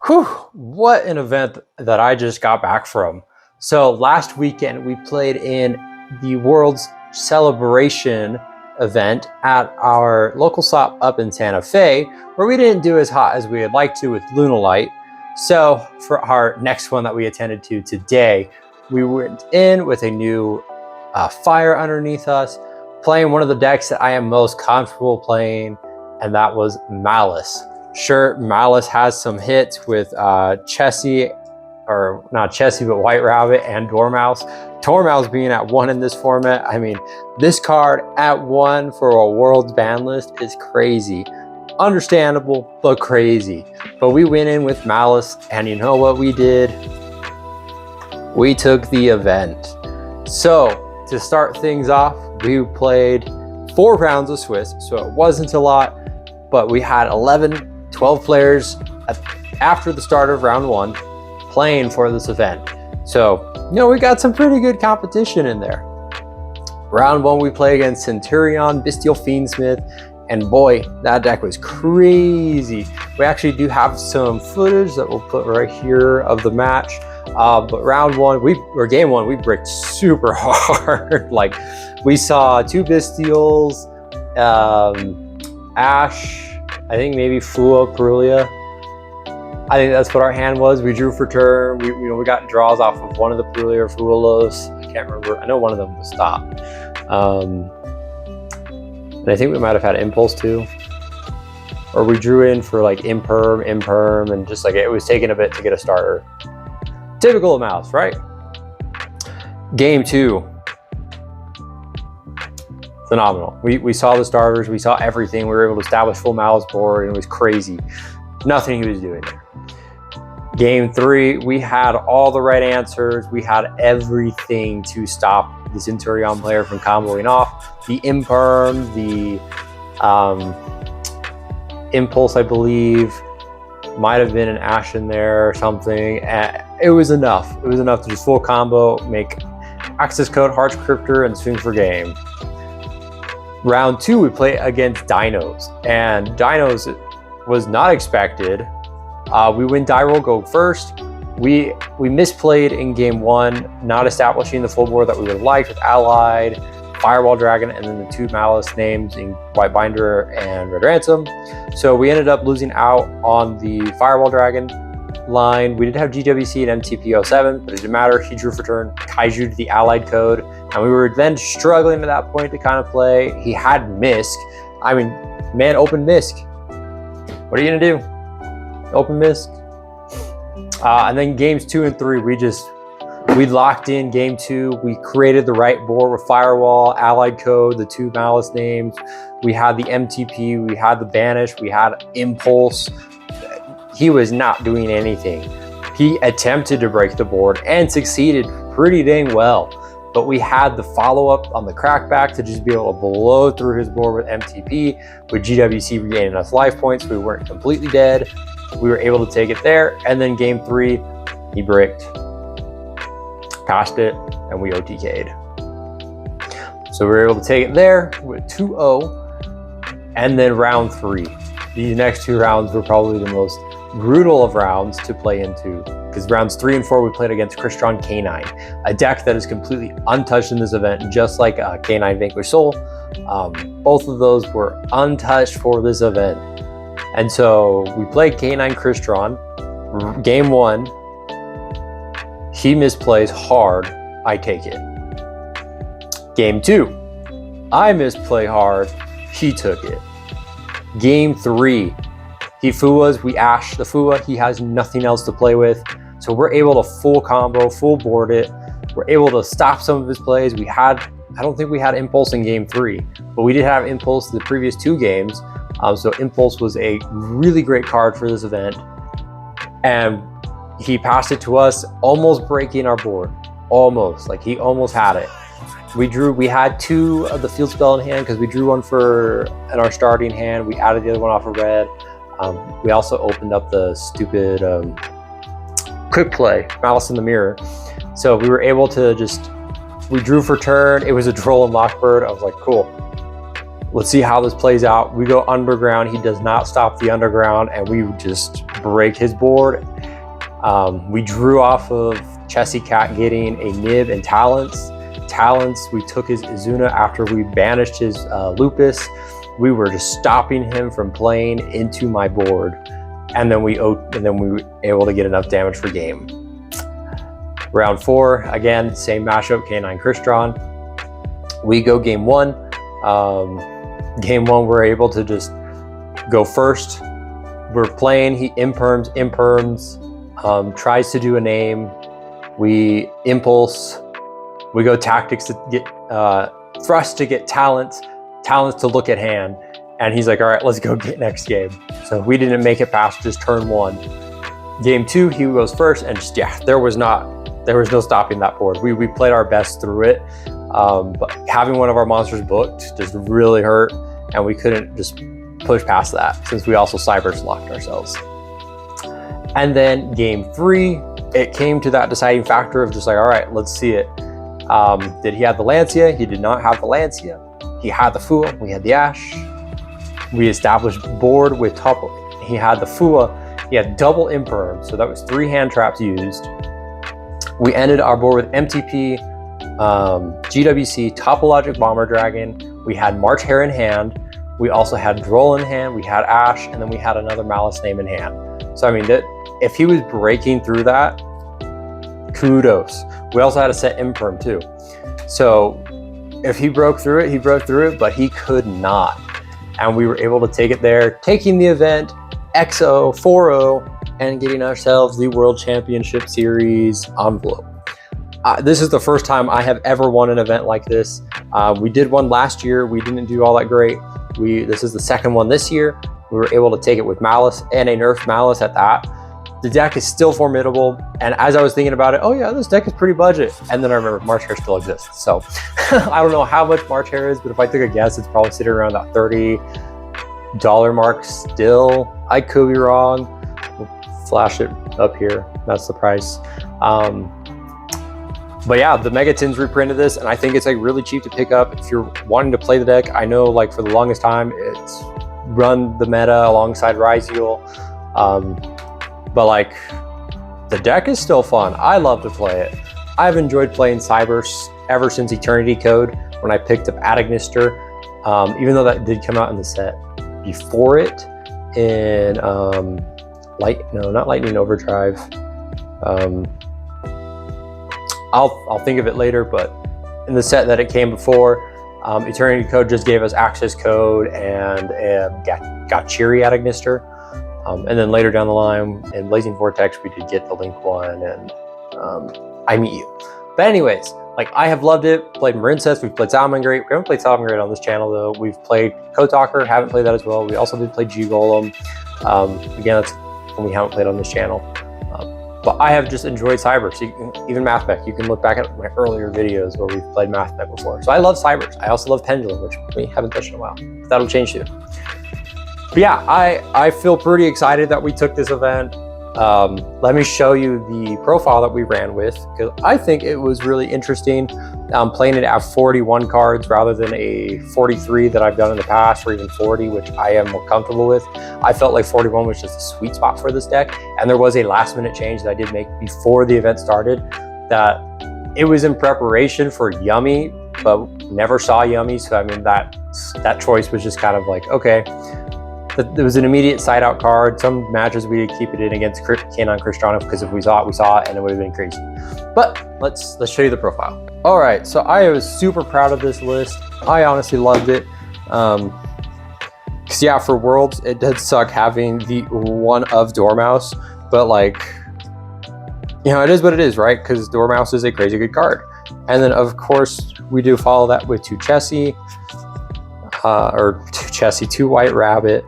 Whew, what an event that I just got back from. So last weekend we played in the World's Celebration event at our local stop up in Santa Fe, where we didn't do as hot as we would like to with Lunalight. So for our next one that we attended to today, we went in with a new fire underneath us, playing one of the decks that I am most comfortable playing, and that was Maliss. Sure, Maliss has some hits with Chessie, or not Chessie, but White Rabbit and Dormouse. Dormouse being at 1 in this format. I mean, this card at 1 for a World's ban list is crazy. Understandable, but crazy. But we went in with Maliss, and you know what we did? We took the event. So, to start things off, we played 4 rounds of Swiss, so it wasn't a lot, but we had 12 players after the start of round 1 playing for this event. So, you know, we got some pretty good competition in there. Round 1, we played against Centurion, Bestial Fiendsmith, and boy, that deck was crazy. We actually do have some footage that we'll put right here of the match. But round 1, game 1, we bricked super hard. Like, we saw 2 Bestials, Ash, I think maybe Fua, Perulia. I think that's what our hand was. We drew for turn. We got draws off of one of the Perulia or Fualos. I can't remember. I know one of them was stopped. And I think we might have had Impulse too. Or we drew in for like Imperm, and just like it was taking a bit to get a starter. Typical of Mouse, right? Game 2. Phenomenal. We saw the starters, we saw everything. We were able to establish full Maliss board, and it was crazy. Nothing he was doing there. Game 3, we had all the right answers. We had everything to stop the Centurion player from comboing off. The Imperm, the Impulse, I believe, might have been an Ash in there or something. It was enough. It was enough to just full combo, make access code Hearts Cryptor, and swing for game. Round 2, we play against Dinos, and Dinos was not expected. We win die roll, go first. We misplayed in game 1, not establishing the full board that we would have liked with Allied, Firewall Dragon, and then the 2 Maliss names in White Binder and Red Ransom. So we ended up losing out on the Firewall Dragon line. We did have GWC and MTP07, but it didn't matter. He drew for turn, Kaiju to the Allied code, and we were then struggling at that point to kind of play. He had Misk. I mean, man, open Misk. What are you gonna do? Open Misk. And then games 2 and 3, we locked in game 2. We created the right board with Firewall, Allied code, the 2 Maliss names. We had the MTP, we had the Banish, we had Impulse. He was not doing anything. He attempted to break the board and succeeded pretty dang well. But we had the follow-up on the crackback to just be able to blow through his board with MTP, with GWC regaining enough life points. We weren't completely dead. We were able to take it there. And then game 3, he bricked, passed it, and we OTK'd. So we were able to take it there with 2-0. And then round 3. These next 2 rounds were probably the most brutal of rounds to play into, because rounds 3 and 4 we played against Crystron K9, a deck that is completely untouched in this event, just like K9 Vanquish Soul. Both of those were untouched for this event. And so we played K9 Crystron. Game 1, he misplays hard, I take it. Game 2, I misplay hard, he took it. Game 3, he Fuas, we Ash the Fua, he has nothing else to play with. So we're able to full combo, full board it. We're able to stop some of his plays. I don't think we had Impulse in game 3, but we did have Impulse the previous 2 games. So Impulse was a really great card for this event. And he passed it to us, almost breaking our board. Almost, like he almost had it. We had 2 of the field spell in hand because we drew one in our starting hand. We added the other one off of red. We also opened up the stupid quick play, Maliss in the Mirror. So we were able to we drew for turn. It was a Droll and Lockbird. I was like, cool. let's see how this plays out. We go underground. He does not stop the underground, and we just break his board. We drew off of Chessie Cat getting a nib and talents. We took his Izuna after we banished his Lupus. We were just stopping him from playing into my board, and then we were able to get enough damage for game. Round 4, again, same mashup, K9 Crystron. We go game 1. Game 1, we're able to just go first. We're playing, he imperms, tries to do a name. We impulse. We go tactics to get thrust to get talents to look at hand. And he's like, all right, let's go get next game. So we didn't make it past just turn 1. Game 2, he goes first, and just, yeah, there was no stopping that board. We played our best through it. But having one of our monsters booked just really hurt, and we couldn't just push past that since we also cyber locked ourselves. And then game 3, it came to that deciding factor of just like, all right, let's see it. Did he have the Lancia? He did not have the Lancia. He had the Fua. We had the Ash. We established board with top. He had the Fua. He had double Imperm, so that was 3 hand traps used. We ended our board with MTP, GWC, Topologic Bomber Dragon. We had March Hare in hand. We also had Droll in hand. We had Ash, and then we had another Maliss name in hand. So I mean, that if he was breaking through that, kudos. We also had a set Imperm too. So if he broke through it, he broke through it, but he could not. And we were able to take it there, taking the event XO 4-0 and getting ourselves the World Championship Series envelope. This is the first time I have ever won an event like this. We did one last year. We didn't do all that great. This is the second one this year. We were able to take it with Maliss and a nerfed Maliss at that. The deck is still formidable. And as I was thinking about it, oh yeah, this deck is pretty budget. And then I remember March Hare still exists. So I don't know how much March Hare is, but if I took a guess, it's probably sitting around that $30 mark still. I could be wrong. We'll flash it up here. That's the price. But yeah, the Megatins reprinted this, and I think it's like really cheap to pick up if you're wanting to play the deck. I know like for the longest time, it's run the meta alongside Ryzeal. But like the deck is still fun. I love to play it. I've enjoyed playing Cyber ever since Eternity Code when I picked up Adagnister, even though that did come out in the set before it in not Lightning Overdrive. I'll think of it later, but in the set that it came before, Eternity Code just gave us access code and got Cheery Adagnister. And then later down the line in Blazing Vortex, we did get the Link one and I Meet You. But anyways, like I have loved it. Played Marincess, we've played Salamangreat. We haven't played Salamangreat on this channel though. We've played Code Talker, haven't played that as well. We also did play G-Golem. Again, that's one we haven't played on this channel. But I have just enjoyed Cyber. So even MathMech, you can look back at my earlier videos where we've played MathMech before. So I love Cybers. I also love Pendulum, which we haven't touched in a while. That'll change too. But yeah, I feel pretty excited that we took this event. Let me show you the profile that we ran with, because I think it was really interesting playing it at 41 cards rather than a 43 that I've done in the past, or even 40, which I am more comfortable with. I felt like 41 was just a sweet spot for this deck, and there was a last minute change that I did make before the event started that it was in preparation for Yummy, but never saw Yummy, so I mean that choice was just kind of like, okay. There was an immediate side out card. Some matches we did keep it in against K9 Crystron because if we saw it, and it would have been crazy. But let's show you the profile. All right, so I was super proud of this list. I honestly loved it. Cause yeah, for Worlds, it did suck having the one of Dormouse, but like, you know, it is what it is, right? Because Dormouse is a crazy good card. And then of course we do follow that with 2 Chessie, 2 White Rabbit.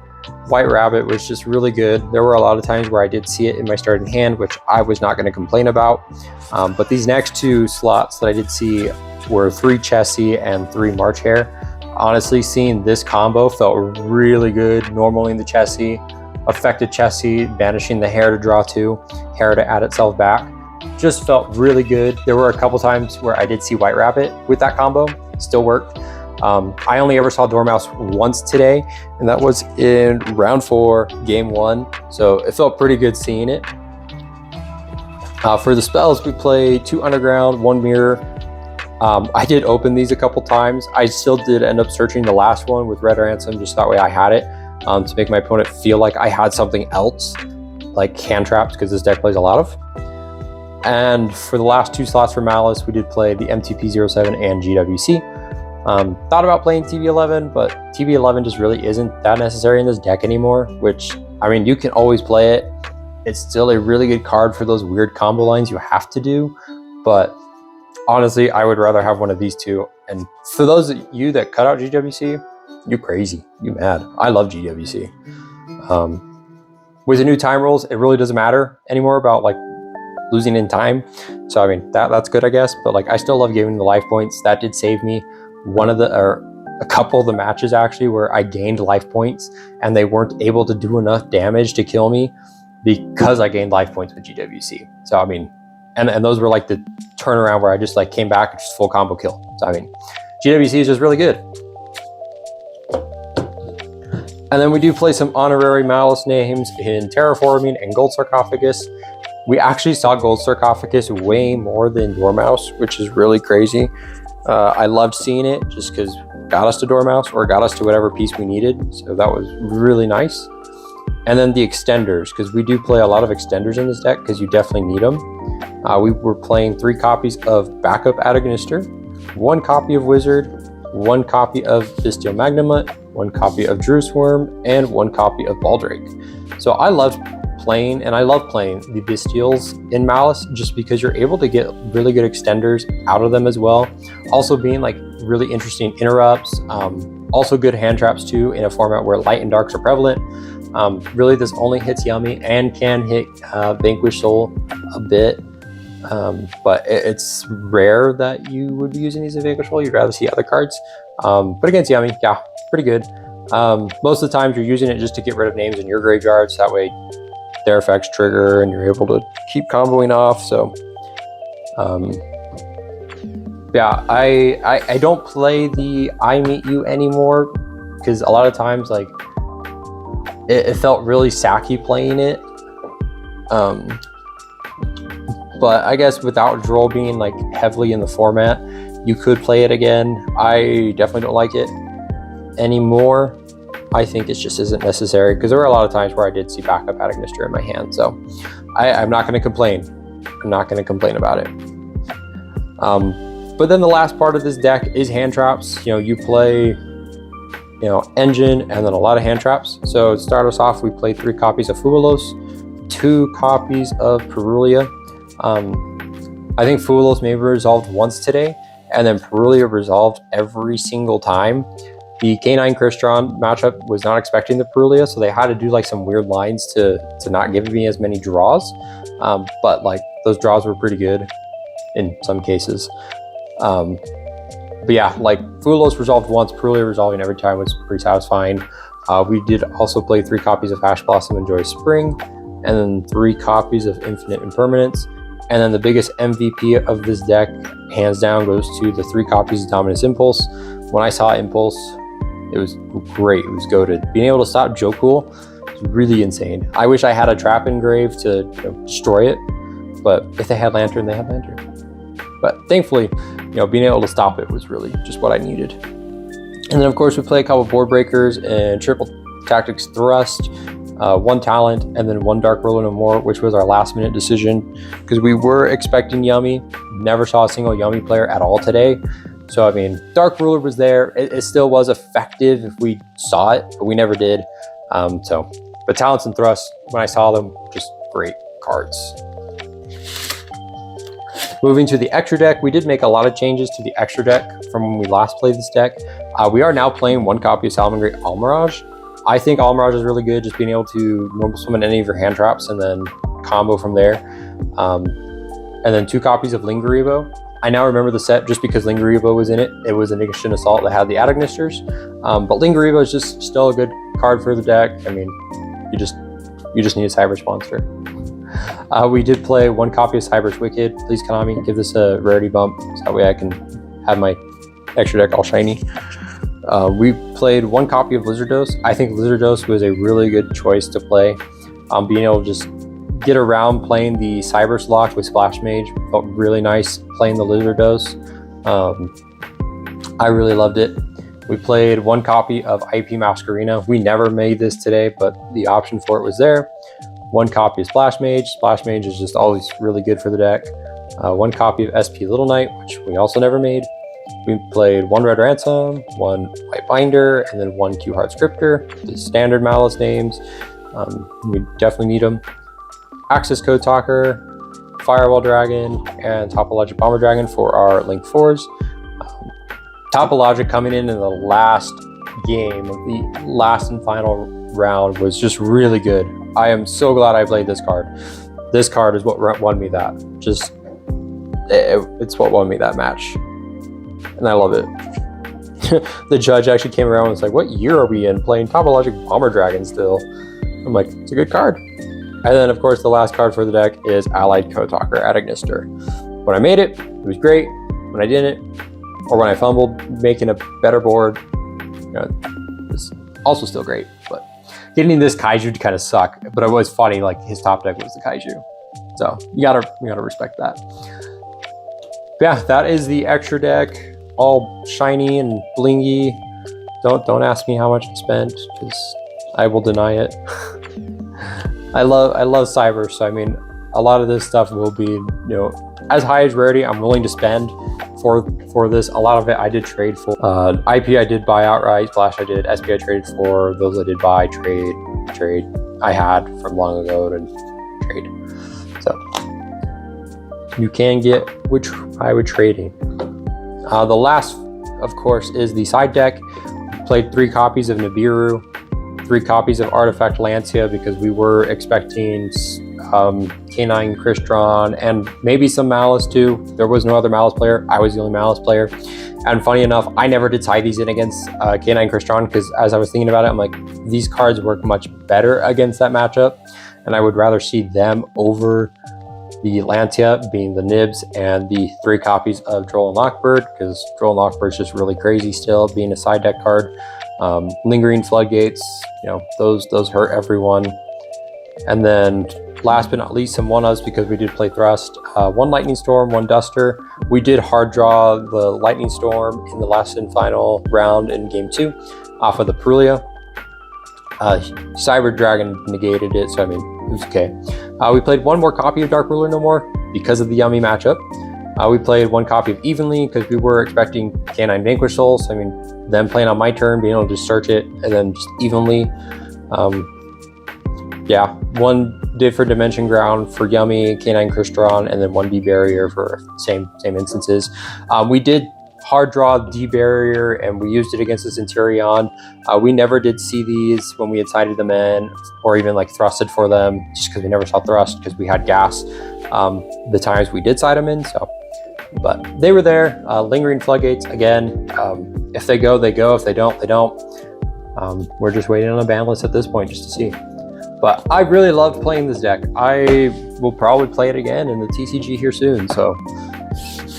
White Rabbit was just really good. There were a lot of times where I did see it in my starting hand, which I was not going to complain about. But these next 2 slots that I did see were 3 Chessie and 3 March Hare. Honestly, seeing this combo felt really good. Normaling the Chessie, affected Chessie, banishing the Hare to draw 2, Hare to add itself back. Just felt really good. There were a couple times where I did see White Rabbit with that combo. Still worked. I only ever saw Dormouse once today, and that was in round 4, game 1. So it felt pretty good seeing it. For the spells, we played 2 Underground, 1 Mirror. I did open these a couple times. I still did end up searching the last one with Red Ransom, just that way I had it, to make my opponent feel like I had something else, like hand traps, because this deck plays a lot of. And for the last 2 slots for Maliss, we did play the MTP07 and GWC. Thought about playing TB11, but TB11 just really isn't that necessary in this deck anymore, which, I mean, you can always play it. It's still a really good card for those weird combo lines you have to do, but honestly, I would rather have one of these two. And for those of you that cut out GWC, you crazy, you mad. I love GWC. With the new time rules, it really doesn't matter anymore about like losing in time. So I mean, that's good, I guess, but like I still love giving the life points. That did save me a couple of the matches actually where I gained life points and they weren't able to do enough damage to kill me because I gained life points with GWC. So I mean, and those were like the turnaround where I just like came back and just full combo kill. So I mean, GWC is just really good. And then we do play some honorary Maliss names in Terraforming and Gold Sarcophagus. We actually saw Gold Sarcophagus way more than Dormouse, which is really crazy. I loved seeing it just because it got us to Dormouse or got us to whatever piece we needed. So that was really nice. And then the extenders, because we do play a lot of extenders in this deck because you definitely need them. We were playing 3 copies of Backup Atagnister, 1 copy of Wizard, 1 copy of Bestial Magnamut, 1 copy of Drewsworm, and 1 copy of Baldrake. So I loved playing, and I love playing the Bestials in Maliss just because you're able to get really good extenders out of them as well. Also being like really interesting interrupts, also good hand traps too in a format where light and darks are prevalent. Really this only hits Yummy and can hit Vanquish Soul a bit. But it's rare that you would be using these in Vanquish Soul. You'd rather see other cards. But against Yummy, yeah, pretty good. Most of the times you're using it just to get rid of names in your graveyards. That way their effects trigger and you're able to keep comboing off. So yeah, I don't play the I Meet You anymore because a lot of times like it felt really sacky playing it. But I guess without Droll being like heavily in the format, you could play it again. I definitely don't like it anymore. I think it just isn't necessary because there were a lot of times where I did see Backup Atagnister in my hand. So I'm not going to complain. I'm not going to complain about it. But then the last part of this deck is hand traps. You know, you play, Engine and then a lot of hand traps. So to start us off, we played 3 copies of Fubulos, 2 copies of Perulia. I think Fubulos maybe resolved once today, and then Perulia resolved every single time. The K9 Crystron matchup was not expecting the Perulia, so they had to do like some weird lines to not give me as many draws. But like those draws were pretty good in some cases. But yeah, like Fubulos resolved once, Perulia resolving every time was pretty satisfying. We did also play 3 copies of Ash Blossom and Joy Spring, and then 3 copies of Infinite Impermanence. And then the biggest MVP of this deck, hands down, goes to the 3 copies of Dominus Impulse. When I saw Impulse, it was great. It was goated. Being able to stop Jokool is really insane. I wish I had a trap engrave to destroy it, but if they had Lantern, they had Lantern. But thankfully, being able to stop it was really just what I needed. And then of course we play a couple board breakers and triple tactics thrust, 1 talent, and then 1 Dark Ruler No More, which was our last minute decision because we were expecting Yummy. Never saw a single Yummy player at all today. So I mean, Dark Ruler was there. It still was effective if we saw it, but we never did. But talents and thrusts, when I saw them, just great cards. Moving to the extra deck, we did make a lot of changes to the extra deck from when we last played this deck. We are now playing 1 copy of Salamangreat Almirage. I think Almirage is really good, just being able to normal summon any of your hand traps and then combo from there. And then 2 copies of Lingaribo. I now remember the set just because Lingaribo was in it. It was an Ignition Assault that had the Atagnisters. But Lingaribo is just still a good card for the deck. I mean, you just need a Cyberse monster. We did play 1 copy of Cyberse Wicked. Please, Konami, give this a rarity bump so that way I can have my extra deck all shiny. We played one copy of Lizard Dose. I think Lizard Dose was a really good choice to play. Being able to just get around playing the Cyber Slock with Splash Mage felt really nice playing the Lizard Dose. I really loved it. We played one copy of IP Masquerena. We never made this today, but the option for it was there. One copy of Splash Mage. Splash Mage is just always really good for the deck. One copy of SP Little Knight, which we also never made. We played one Red Ransom, one White Binder, and then one Q Heart Scripter. The standard Maliss names. We definitely need them. Access Code Talker, Firewall Dragon, and Topologic Bomber Dragon for our Link 4s. Topologic coming in the last game, the last and final round, was just really good. I am so glad I played this card. This card is what won me that. Just, it's what won me that match. And I love it. The judge actually came around and was like, what year are we in playing Topologic Bomber Dragon still? I'm like, it's a good card. And then, of course, the last card for the deck is Allied Code Talker at Ignister. When I made it, it was great. When I didn't, or when I fumbled making a better board, you know, it's also still great. But getting this Kaiju kind of suck. But it was funny, like his top deck was the Kaiju. So you gotta respect that. But yeah, that is the extra deck, all shiny and blingy. Don't ask me how much I spent, because I will deny it. I love Cyber, so I mean, a lot of this stuff will be, you know, as high as rarity I'm willing to spend for this. A lot of it I did trade for. IP I did buy outright, Splash I did, SP I traded for, those I did buy, trade I had from long ago to trade. So you can get which I would trading. The last, of course, is the side deck. Played 3 copies of Nibiru, 3 copies of Artifact Lancia, because we were expecting K9 Crystron and maybe some Maliss too. There was no other Maliss player. I was the only Maliss player. And funny enough, I never did tie these in against K9 Crystron, because as I was thinking about it, I'm like, these cards work much better against that matchup. And I would rather see them over the Lancia, being the Nibs, and the 3 copies of Droll and Lockbird, because Droll and Lockbird is just really crazy still, being a side deck card. Lingering Floodgates, you know, those hurt everyone. And then last but not least, some 1-ofs, because we did play Thrust. 1 Lightning Storm, 1 Duster. We did hard draw the Lightning Storm in the last and final round in game 2 off of the Prulia. Cyber Dragon negated it, so I mean, it was okay. We played 1 more copy of Dark Ruler No More because of the yummy matchup. We played 1 copy of Evenly because we were expecting K9 Vanquish Souls. I mean, them playing on my turn, being able to just search it, and then just evenly. Yeah, 1 different dimension ground for Yummy, K9 Crystron, and then 1 D barrier for same instances. We did hard draw D barrier, and we used it against the Centurion. We never did see these when we had sided them in, or even like thrusted for them, just because we never saw thrust because we had gas the times we did side them in. So, but they were there. Lingering Floodgates again. If they go, they go. If they don't, they don't. We're just waiting on a ban list at this point just to see. But I really loved playing this deck. I will probably play it again in the TCG here soon. So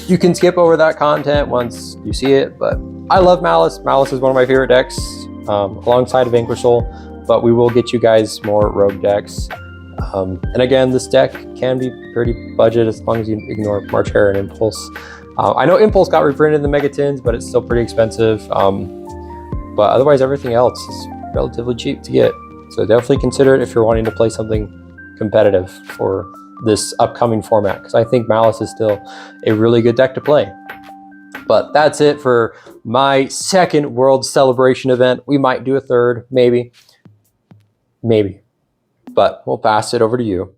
you can skip over that content once you see it. But I love Maliss. Maliss is one of my favorite decks, alongside Vanquish Soul. But we will get you guys more rogue decks. And again, this deck can be pretty budget as long as you ignore March Hare and Impulse. I know Impulse got reprinted in the Megatins, but it's still pretty expensive. But otherwise, everything else is relatively cheap to get. So definitely consider it if you're wanting to play something competitive for this upcoming format, because I think Maliss is still a really good deck to play. But that's it for my 2nd World Celebration event. We might do a 3rd, maybe. But we'll pass it over to you.